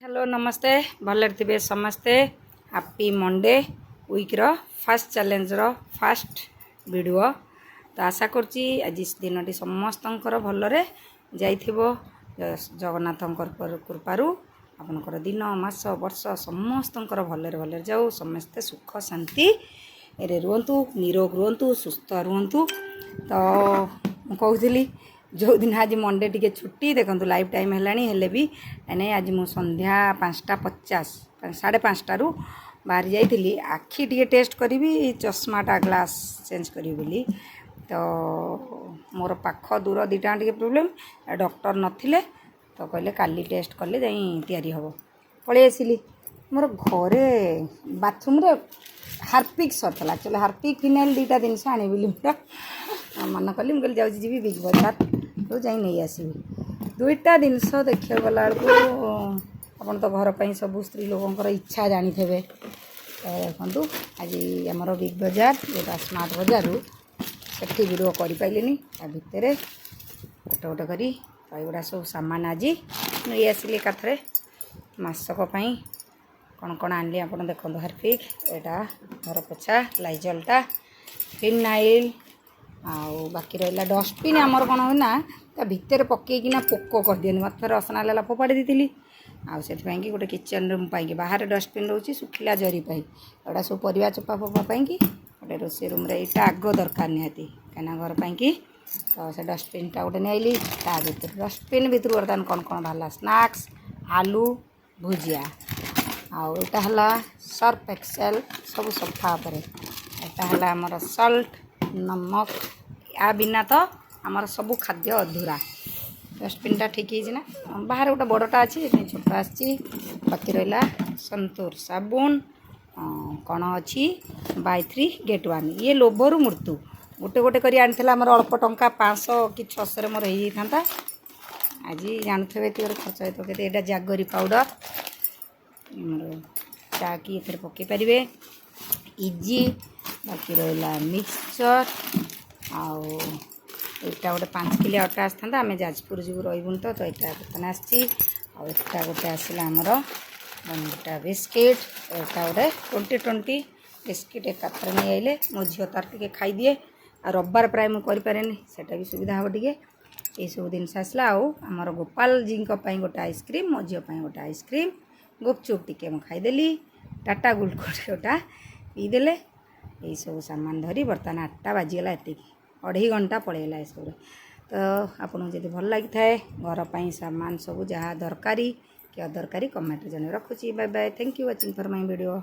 Hello नमस्ते भले थे समस्ते हैप्पी मंडे वीक्र फास्ट चैलेंज फास्ट वीडियो तो आशा करुच्ची आज दिन समस्त भलरे जाइथिबो जगन्नाथ कृपारू आपनकर दिन मास वर्ष समस्त भलरे भलरे जाऊ समस्ते सुख शांति रे रुहतु निरोग रुहतु सुस्थ रुहतु। तो कहूली जो दिन आज मंडे टी छुट्टी देखो लाइफ टाइम है भी नहीं आज मु संध्या 5:50 5:30 बाहर जाइली आखि टे टेस्ट करी चश्माटा ग्लास चेंज करी बोली। तो मोर पाख दूर दीटा टे प्रोब्लेम डॉक्टर नथिले तो कहले काली टेस्ट कले जाई तैयारी हम पलि आसिली मोर घरे बाथरूम रे हार्पिक सरला चलो हार्पिक फिनाइल दीटा जिनस आनी बोली मन कली मुझे जाऊँ जी बिग बजार तो जा नहीं आसबि दुईटा जिनस देखा गला आपन तो घर पर सब स्त्री लोक इच्छा जानी थे देखु आज आमर बिग बजार जोटा स्मार्ट बजार से वीडियो करें भितर गोटे गोटे करी एगुड़ा सब सामान आज नहीं आसिली एकाथरे मासक कौन कौन आनली आप देखो हार्पिक एटा घर पोछा लाइजलटा फिनाइल आउ बाकी रहा डस्टबिन आमर कौन हो ना भितर पकईकिना पोक कर दिए मत थोड़ा असना लाला फोपाड़ी दी आउे गोटे किचन रूम पाई बाहर डस्टबिन रोचे सुखिला जरी पाई एटा सब परिवा चोपा फोपा पाई गोटे रोसे रूम यहाँ आग दरकार निहाती कहीं घर पाई तो से डस्टबिनटा गोटे नहीं भर डस्टबिन भितर बर्तमान कौन कौन बाहर स्नाक्स आलू भुजिया आउ एटा है सर्फ एक्सेल सब सफा पर एटा है आमर सल्ट नमक या बिना तो आमर सब खाद्य अधूरा डस्टबिनटा ठीक है ना बाहर गोटे बड़टा अच्छी छोटा आसी बाकी रहा संतूर साबुन कौन अच्छी बाय 3 गेट 1 ये लोभर मृत्यु गोटे गोटे कर आम अल्प टंका 500 कि 600 मोर हो था आज जानते ये खर्च होता है यहाँ जागरी पाउडर चा कि ये पकई पारे इजी बाकी रहा मिक्सचर आउ यहाँ गोटे 5 किलो अटा आसता आम जाजपुर जीव रहीबुन तो यहाँ बर्तन आसी गोटे आसला आमर गोटा बिस्किट यहाँ गोटे 20 बिस्किट एकाथरे नहीं आइले मो झील तार टे खाई दिए आ रविवार प्राय मुझे सेटा भी सुविधा हम टे ये सब जिन आसला आमर गोपाल जी गोटे आइसक्रीम मो झील गोटे आइसक्रीम गुपचुप टे मुझे खाईदेली टाटा ग्लुकोज गोटा पीदेले यही सब सामान धरी बर्तमान 8टा बाजीगला ये 2.5 घंटा पलैला ये सब। तो आपको जब भल लगी थाए घर पर सामान सब जहाँ दरकारी कि अदरकारी कमेंट जन रखुची bye bye thank you watching for my video.